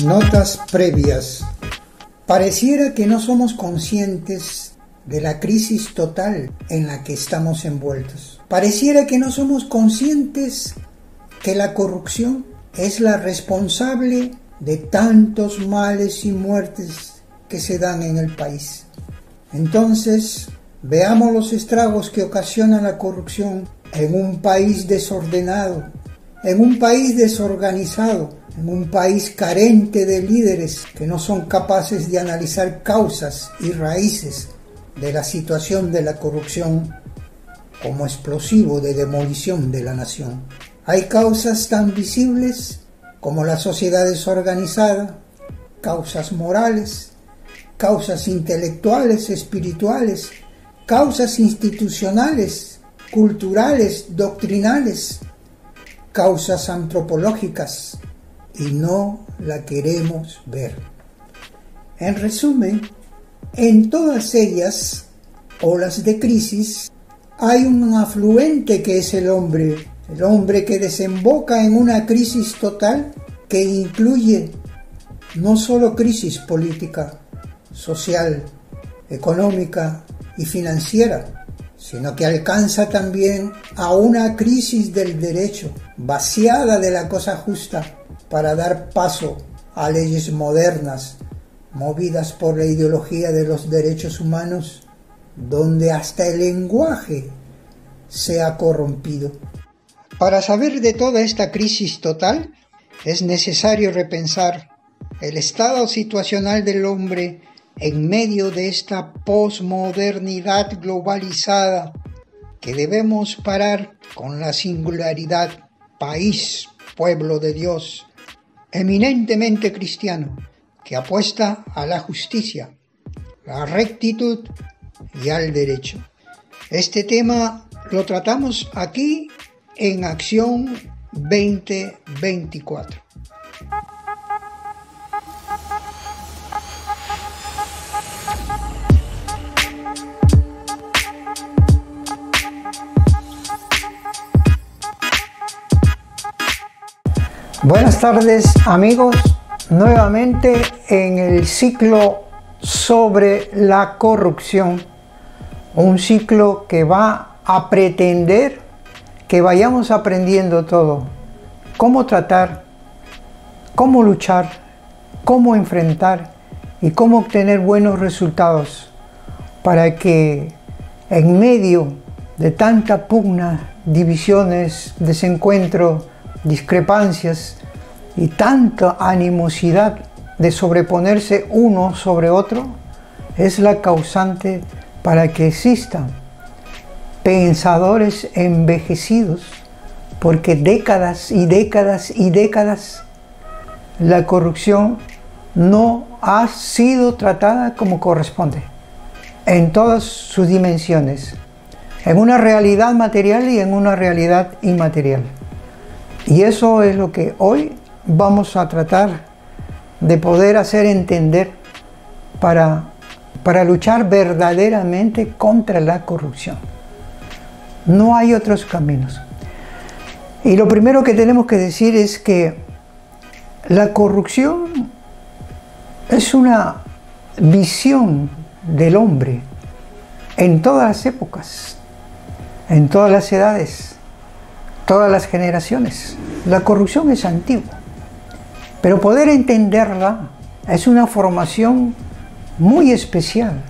Notas previas. Pareciera que no somos conscientes de la crisis total en la que estamos envueltos. Pareciera que no somos conscientes que la corrupción es la responsable de tantos males y muertes que se dan en el país. Entonces, veamos los estragos que ocasiona la corrupción en un país desordenado, en un país desorganizado, en un país carente de líderes que no son capaces de analizar causas y raíces de la situación de la corrupción como explosivo de demolición de la nación. Hay causas tan visibles como la sociedad desorganizada, causas morales, causas intelectuales, espirituales, causas institucionales, culturales, doctrinales, causas antropológicas, y no la queremos ver. En resumen, en todas ellas, olas de crisis, hay un afluente que es el hombre que desemboca en una crisis total que incluye no solo crisis política, social, económica y financiera, sino que alcanza también a una crisis del derecho, vaciada de la cosa justa, para dar paso a leyes modernas, movidas por la ideología de los derechos humanos, donde hasta el lenguaje se ha corrompido. Para saber de toda esta crisis total, es necesario repensar el estado situacional del hombre en medio de esta posmodernidad globalizada que debemos parar con la singularidad país, pueblo de Dios, eminentemente cristiano, que apuesta a la justicia, la rectitud y al derecho. Este tema lo tratamos aquí en Acción 2024. Buenas tardes, amigos, nuevamente en el ciclo sobre la corrupción, un ciclo que va a pretender que vayamos aprendiendo todo, cómo tratar, cómo luchar, cómo enfrentar y cómo obtener buenos resultados para que en medio de tanta pugna, divisiones, desencuentro, discrepancias y tanta animosidad de sobreponerse uno sobre otro, es la causante para que existan pensadores envejecidos, porque décadas y décadas y décadas la corrupción no ha sido tratada como corresponde, en todas sus dimensiones, en una realidad material y en una realidad inmaterial. Y eso es lo que hoy vamos a tratar de poder hacer entender para luchar verdaderamente contra la corrupción. No hay otros caminos. Y lo primero que tenemos que decir es que la corrupción es una visión del hombre en todas las épocas, en todas las edades, todas las generaciones. La corrupción es antigua, pero poder entenderla es una formación muy especial,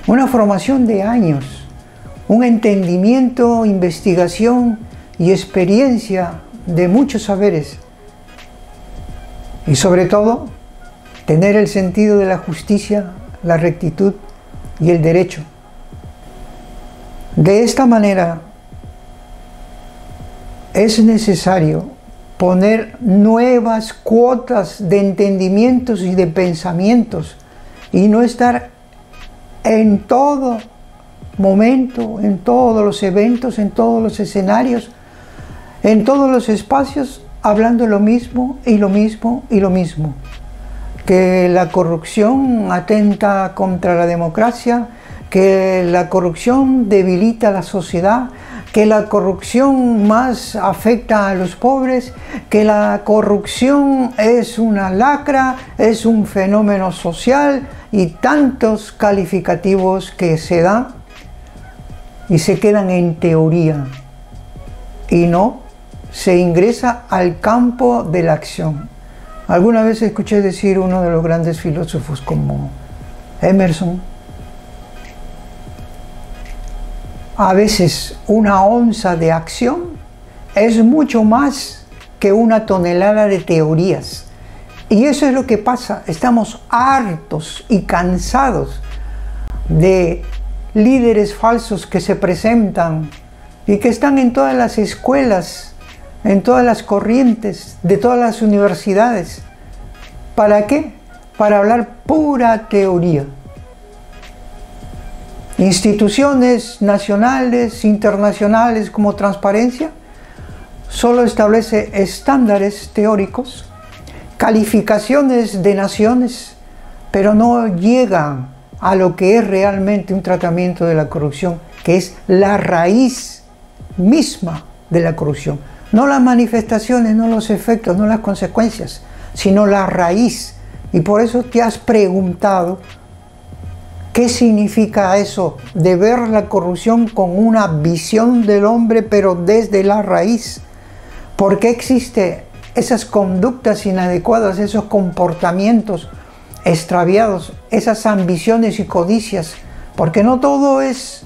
una formación de años, un entendimiento, investigación y experiencia de muchos saberes, y sobre todo tener el sentido de la justicia, la rectitud y el derecho. De esta manera es necesario poner nuevas cuotas de entendimientos y de pensamientos y no estar en todo momento, en todos los eventos, en todos los escenarios, en todos los espacios, hablando lo mismo y lo mismo y lo mismo. Que la corrupción atenta contra la democracia, que la corrupción debilita la sociedad, que la corrupción más afecta a los pobres, que la corrupción es una lacra, es un fenómeno social y tantos calificativos que se dan y se quedan en teoría y no se ingresa al campo de la acción. Alguna vez escuché decir uno de los grandes filósofos como Emerson: a veces una onza de acción es mucho más que una tonelada de teorías. Y eso es lo que pasa. Estamos hartos y cansados de líderes falsos que se presentan y que están en todas las escuelas, en todas las corrientes, de todas las universidades. ¿Para qué? Para hablar pura teoría. Instituciones nacionales, internacionales como Transparencia solo establece estándares teóricos, calificaciones de naciones, pero no llegan a lo que es realmente un tratamiento de la corrupción, que es la raíz misma de la corrupción. No las manifestaciones, no los efectos, no las consecuencias, sino la raíz. Y por eso te has preguntado: ¿qué significa eso de ver la corrupción con una visión del hombre, pero desde la raíz? ¿Por qué existen esas conductas inadecuadas, esos comportamientos extraviados, esas ambiciones y codicias? Porque no todo es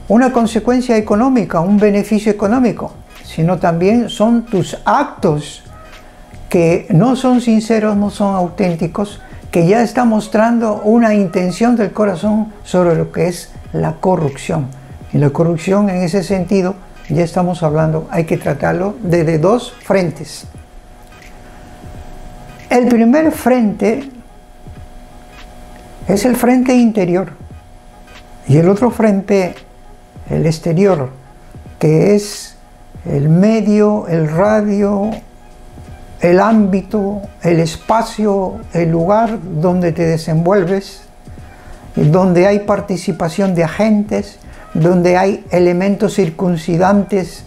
una consecuencia económica, un beneficio económico, sino también son tus actos que no son sinceros, no son auténticos, que ya está mostrando una intención del corazón sobre lo que es la corrupción. Y la corrupción, en ese sentido, ya estamos hablando, hay que tratarlo desde dos frentes. El primer frente es el frente interior y el otro frente, el exterior, que es el medio, el radio, el ámbito, el espacio, el lugar donde te desenvuelves, donde hay participación de agentes, donde hay elementos circuncidantes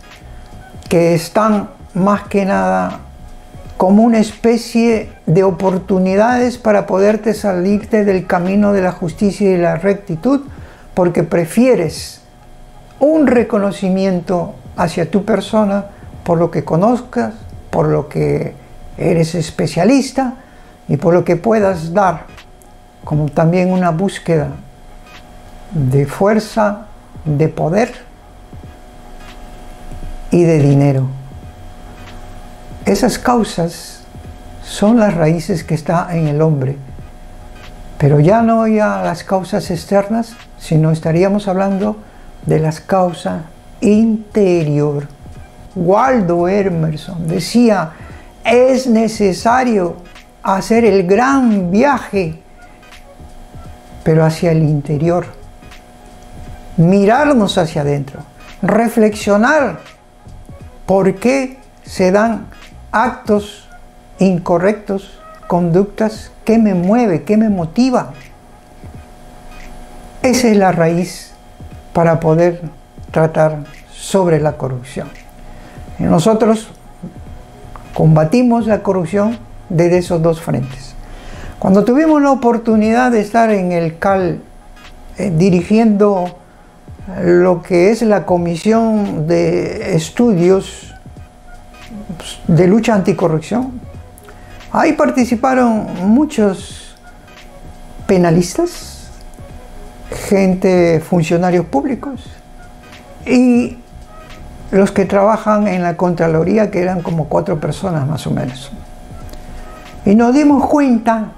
que están más que nada como una especie de oportunidades para poderte salirte del camino de la justicia y de la rectitud, porque prefieres un reconocimiento hacia tu persona por lo que conozcas, por lo que eres especialista y por lo que puedas dar, como también una búsqueda de fuerza, de poder y de dinero. Esas causas son las raíces que está en el hombre, pero ya no ya las causas externas, sino estaríamos hablando de las causas interior. Waldo Emerson decía: es necesario hacer el gran viaje, pero hacia el interior, mirarnos hacia adentro, reflexionar por qué se dan actos incorrectos, conductas, qué me mueve, qué me motiva. Esa es la raíz para poder tratar sobre la corrupción. Y nosotros combatimos la corrupción desde esos dos frentes. Cuando tuvimos la oportunidad de estar en el CAL dirigiendo lo que es la Comisión de Estudios de Lucha Anticorrupción, ahí participaron muchos penalistas, funcionarios públicos y los que trabajan en la Contraloría, que eran como 4 personas más o menos. Y nos dimos cuenta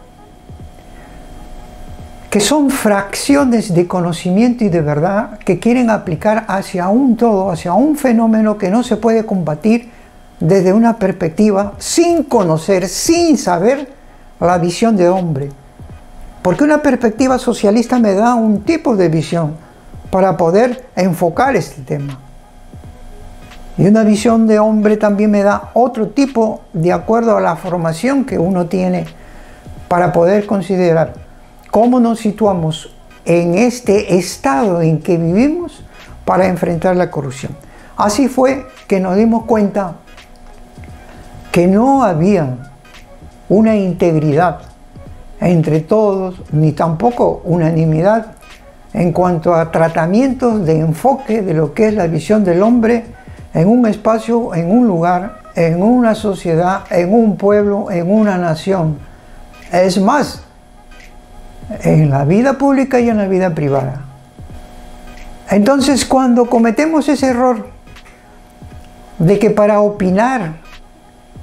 que son fracciones de conocimiento y de verdad que quieren aplicar hacia un todo, hacia un fenómeno que no se puede combatir desde una perspectiva sin conocer, sin saber la visión de hombre. Porque una perspectiva socialista me da un tipo de visión para poder enfocar este tema. Y una visión de hombre también me da otro tipo de acuerdo a la formación que uno tiene para poder considerar cómo nos situamos en este estado en que vivimos para enfrentar la corrupción. Así fue que nos dimos cuenta que no había una integridad entre todos, ni tampoco unanimidad en cuanto a tratamientos de enfoque de lo que es la visión del hombre en un espacio, en un lugar, en una sociedad, en un pueblo, en una nación. Es más, en la vida pública y en la vida privada. Entonces, cuando cometemos ese error de que para opinar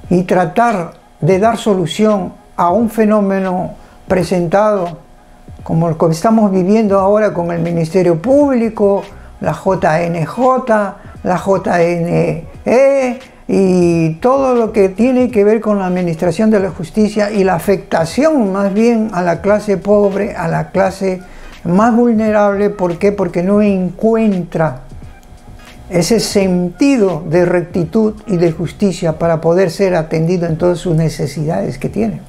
y tratar de dar solución a un fenómeno presentado como el que estamos viviendo ahora con el Ministerio Público, la JNJ, la JNE y todo lo que tiene que ver con la administración de la justicia y la afectación más bien a la clase pobre, a la clase más vulnerable. ¿Por qué? Porque no encuentra ese sentido de rectitud y de justicia para poder ser atendido en todas sus necesidades que tiene.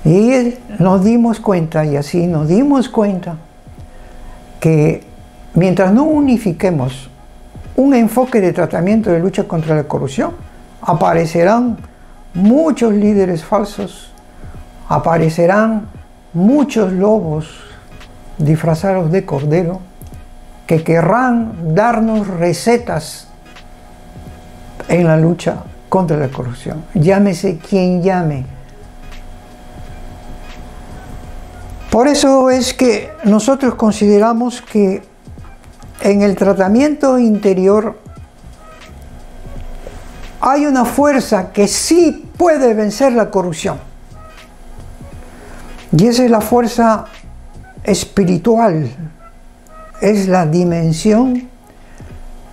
Y nos dimos cuenta, y así nos dimos cuenta, que mientras no unifiquemos un enfoque de tratamiento de lucha contra la corrupción, aparecerán muchos líderes falsos, aparecerán muchos lobos disfrazados de cordero que querrán darnos recetas en la lucha contra la corrupción. Llámese quien llame. Por eso es que nosotros consideramos que en el tratamiento interior hay una fuerza que sí puede vencer la corrupción. Y esa es la fuerza espiritual. Es la dimensión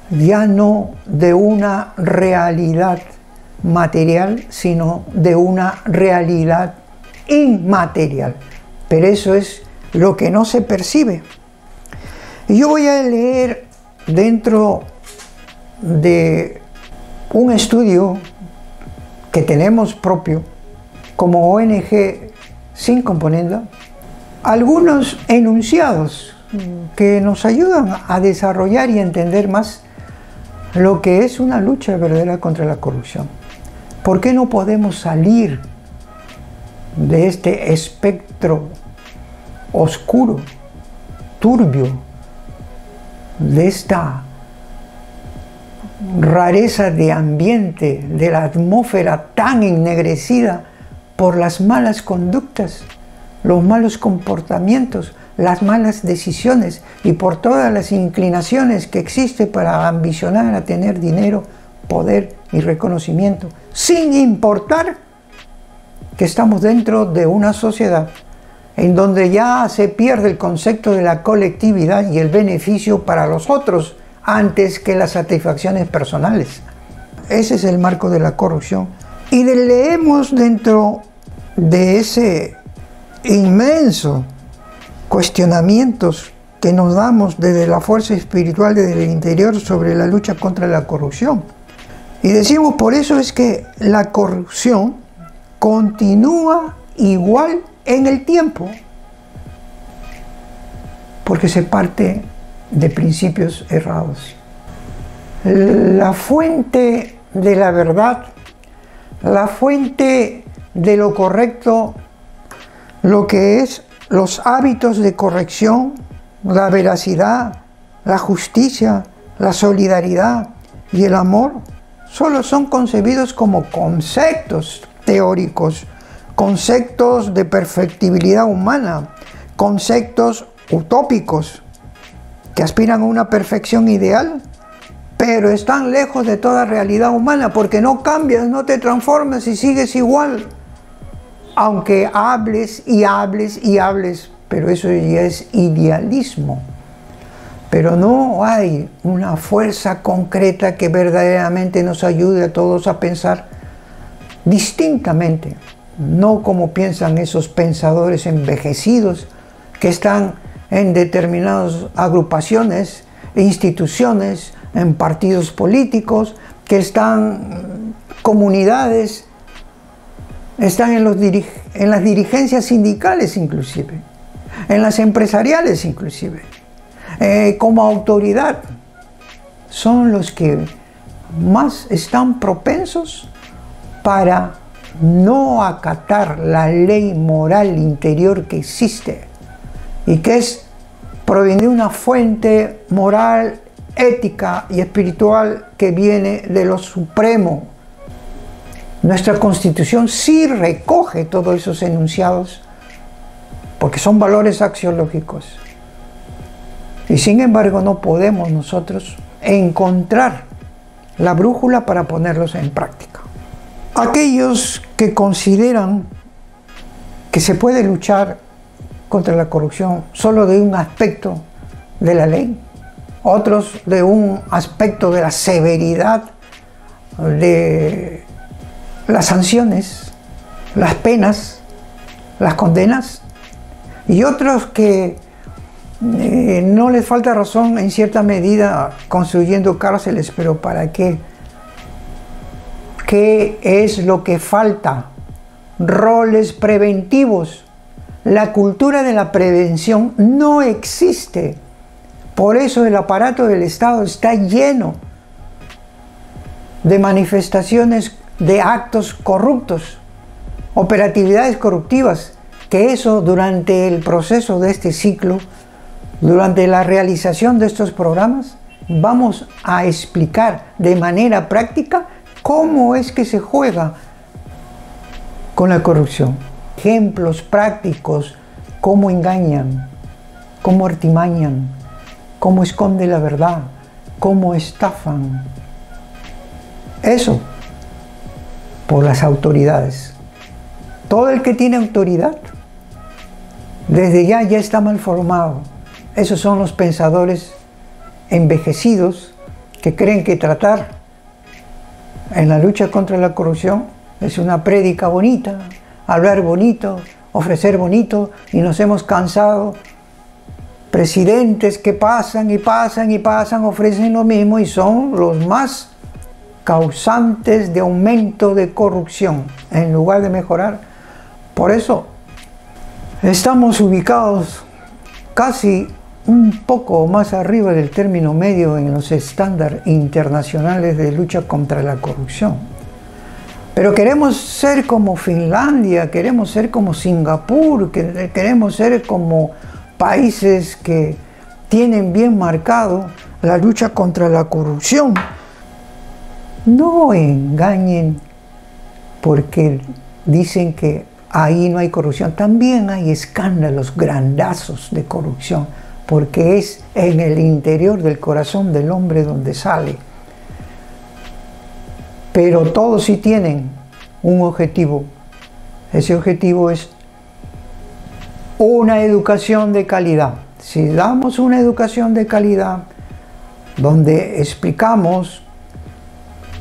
ya no de una realidad material, sino de una realidad inmaterial. Pero eso es lo que no se percibe. Y yo voy a leer dentro de un estudio que tenemos propio como ONG Sin Componenda, algunos enunciados que nos ayudan a desarrollar y entender más lo que es una lucha verdadera contra la corrupción. ¿Por qué no podemos salir de este espectro oscuro, turbio, de esta rareza de ambiente, de la atmósfera tan ennegrecida por las malas conductas, los malos comportamientos, las malas decisiones y por todas las inclinaciones que existe para ambicionar a tener dinero, poder y reconocimiento, sin importar que estamos dentro de una sociedad en donde ya se pierde el concepto de la colectividad y el beneficio para los otros antes que las satisfacciones personales. Ese es el marco de la corrupción. Y leemos dentro de ese inmenso cuestionamientos que nos damos desde la fuerza espiritual desde el interior sobre la lucha contra la corrupción. Y decimos, por eso es que la corrupción continúa igual en el tiempo, porque se parte de principios errados. La fuente de la verdad, la fuente de lo correcto, lo que es los hábitos de corrección, la veracidad, la justicia, la solidaridad y el amor, solo son concebidos como conceptos teóricos, conceptos de perfectibilidad humana, conceptos utópicos que aspiran a una perfección ideal, pero están lejos de toda realidad humana porque no cambias, no te transformas y sigues igual. Aunque hables y hables y hables, pero eso ya es idealismo. Pero no hay una fuerza concreta que verdaderamente nos ayude a todos a pensar distintamente, no como piensan esos pensadores envejecidos que están en determinadas agrupaciones, instituciones, en partidos políticos, que están comunidades, están en las dirigencias sindicales inclusive, en las empresariales inclusive, como autoridad son los que más están propensos para no acatar la ley moral interior que existe y que proviene de una fuente moral, ética y espiritual que viene de lo supremo. Nuestra Constitución sí recoge todos esos enunciados porque son valores axiológicos. Y sin embargo no podemos nosotros encontrar la brújula para ponerlos en práctica. Aquellos que consideran que se puede luchar contra la corrupción solo de un aspecto de la ley, otros de un aspecto de la severidad de las sanciones, las penas, las condenas, y otros que no les falta razón en cierta medida construyendo cárceles, pero ¿para qué? ¿Qué es lo que falta? Roles preventivos. La cultura de la prevención no existe. Por eso el aparato del Estado está lleno de manifestaciones de actos corruptos, operatividades corruptivas, que eso durante el proceso de este ciclo, durante la realización de estos programas, vamos a explicar de manera práctica cómo es que se juega con la corrupción. Ejemplos prácticos, cómo engañan, cómo artimañan, cómo esconden la verdad, cómo estafan. Eso por las autoridades. Todo el que tiene autoridad, desde ya está mal formado. Esos son los pensadores envejecidos que creen que tratar en la lucha contra la corrupción es una prédica bonita, hablar bonito, ofrecer bonito, y nos hemos cansado. Presidentes que pasan y pasan y pasan, ofrecen lo mismo y son los más causantes de aumento de corrupción en lugar de mejorar. Por eso estamos ubicados casi un poco más arriba del término medio en los estándares internacionales de lucha contra la corrupción. Pero queremos ser como Finlandia, queremos ser como Singapur, queremos ser como países que tienen bien marcado la lucha contra la corrupción. No engañen porque dicen que ahí no hay corrupción. También hay escándalos grandazos de corrupción, porque es en el interior del corazón del hombre donde sale. Pero todos sí tienen un objetivo. Ese objetivo es una educación de calidad. Si damos una educación de calidad donde explicamos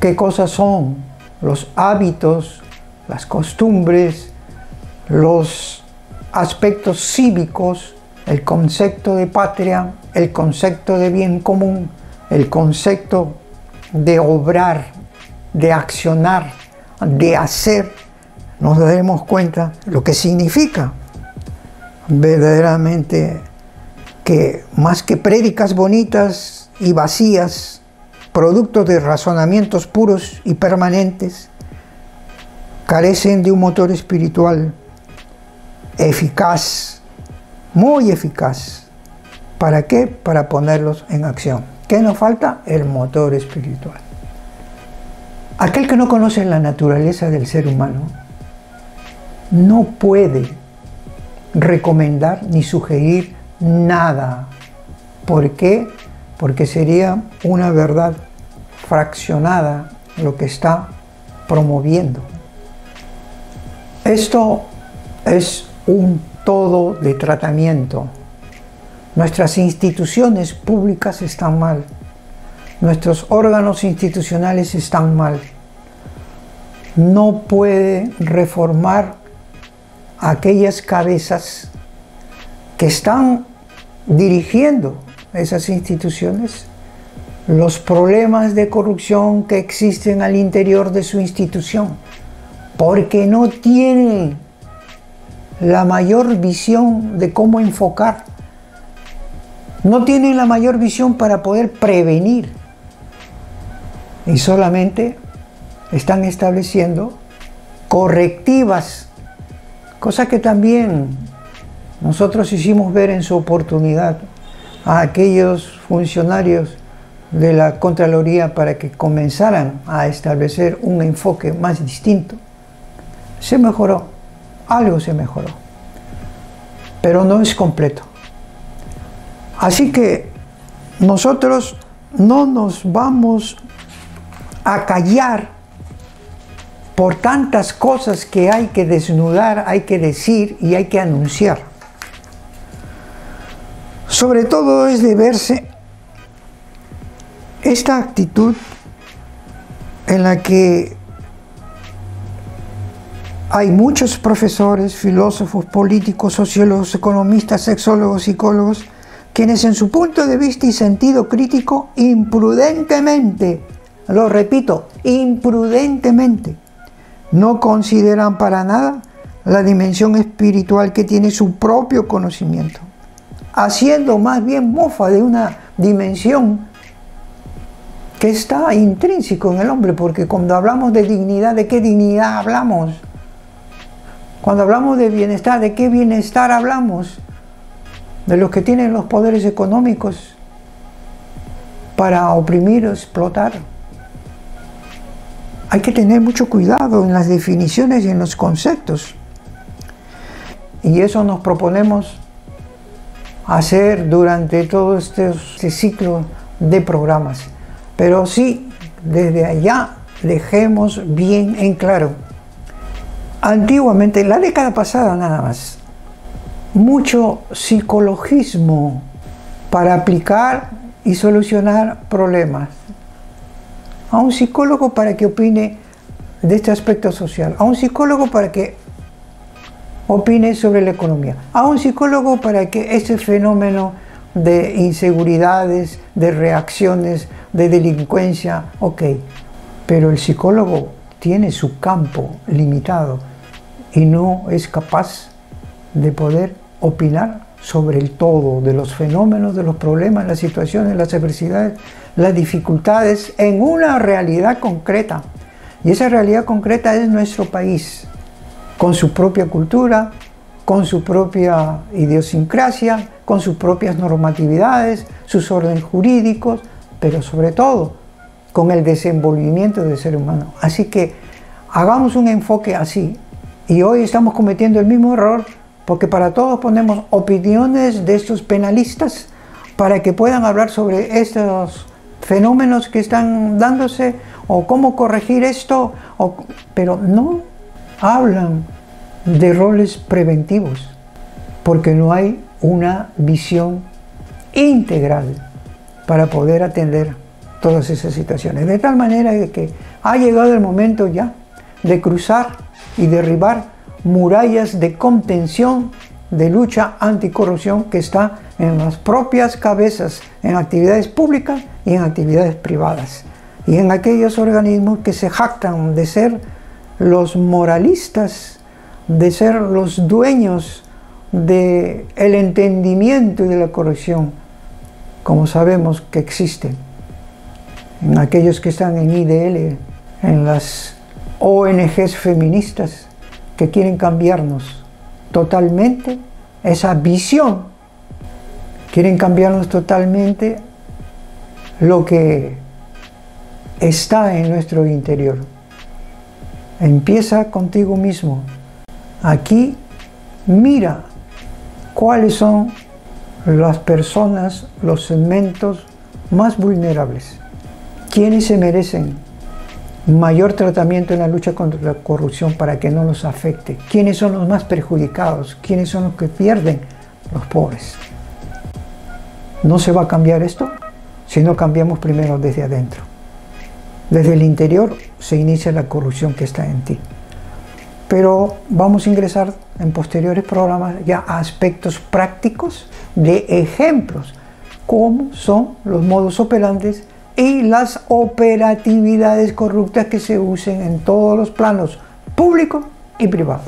qué cosas son los hábitos, las costumbres, los aspectos cívicos, el concepto de patria, el concepto de bien común, el concepto de obrar, de accionar, de hacer, nos daremos cuenta lo que significa verdaderamente que más que prédicas bonitas y vacías, productos de razonamientos puros y permanentes, carecen de un motor espiritual eficaz, muy eficaz. ¿Para qué? Para ponerlos en acción. ¿Qué nos falta? El motor espiritual. Aquel que no conoce la naturaleza del ser humano no puede recomendar ni sugerir nada. ¿Por qué? Porque sería una verdad fraccionada lo que está promoviendo. Esto es un todo de tratamiento. Nuestras instituciones públicas están mal. Nuestros órganos institucionales están mal. No puede reformar aquellas cabezas que están dirigiendo esas instituciones los problemas de corrupción que existen al interior de su institución, porque no tienen la mayor visión de cómo enfocar, no tienen la mayor visión para poder prevenir, y solamente están estableciendo correctivas, cosa que también nosotros hicimos ver en su oportunidad a aquellos funcionarios de la Contraloría para que comenzaran a establecer un enfoque más distinto. Se mejoró, algo se mejoró, pero no es completo. Así que nosotros no nos vamos a callar por tantas cosas que hay que desnudar, hay que decir y hay que anunciar. Sobre todo es de verse esta actitud en la que hay muchos profesores, filósofos, políticos, sociólogos, economistas, sexólogos, psicólogos, quienes en su punto de vista y sentido crítico, imprudentemente, lo repito, imprudentemente, no consideran para nada la dimensión espiritual que tiene su propio conocimiento, haciendo más bien mofa de una dimensión que está intrínseco en el hombre, porque cuando hablamos de dignidad, ¿de qué dignidad hablamos? Cuando hablamos de bienestar, ¿de qué bienestar hablamos? De los que tienen los poderes económicos para oprimir o explotar. Hay que tener mucho cuidado en las definiciones y en los conceptos. Y eso nos proponemos hacer durante todo este ciclo de programas. Pero sí, desde allá dejemos bien en claro. Antiguamente, en la década pasada nada más, mucho psicologismo para aplicar y solucionar problemas. A un psicólogo para que opine de este aspecto social, a un psicólogo para que opine sobre la economía, a un psicólogo para que este fenómeno de inseguridades, de reacciones, de delincuencia, ok, pero el psicólogo tiene su campo limitado y no es capaz de poder opinar sobre el todo de los fenómenos, de los problemas, las situaciones, las adversidades, las dificultades en una realidad concreta. Y esa realidad concreta es nuestro país, con su propia cultura, con su propia idiosincrasia, con sus propias normatividades, sus órdenes jurídicos, pero sobre todo con el desenvolvimiento del ser humano. Así que hagamos un enfoque así. Y hoy estamos cometiendo el mismo error porque para todos ponemos opiniones de estos penalistas para que puedan hablar sobre estos fenómenos que están dándose o cómo corregir esto, pero no hablan de roles preventivos porque no hay una visión integral para poder atender todas esas situaciones. De tal manera que ha llegado el momento ya de cruzar y derribar murallas de contención, de lucha anticorrupción que está en las propias cabezas, en actividades públicas y en actividades privadas. Y en aquellos organismos que se jactan de ser los moralistas, de ser los dueños del entendimiento y de la corrección, como sabemos que existen, en aquellos que están en IDL, en las ONGs feministas que quieren cambiarnos totalmente esa visión, quieren cambiarnos totalmente lo que está en nuestro interior. Empieza contigo mismo. Aquí mira cuáles son las personas, los segmentos más vulnerables. ¿Quiénes se merecen mayor tratamiento en la lucha contra la corrupción para que no los afecte? ¿Quiénes son los más perjudicados? ¿Quiénes son los que pierden? Los pobres. ¿No se va a cambiar esto si no cambiamos primero desde adentro? Desde el interior se inicia la corrupción que está en ti. Pero vamos a ingresar en posteriores programas ya a aspectos prácticos de ejemplos, cómo son los modus operandi y las operatividades corruptas que se usen en todos los planos público y privado.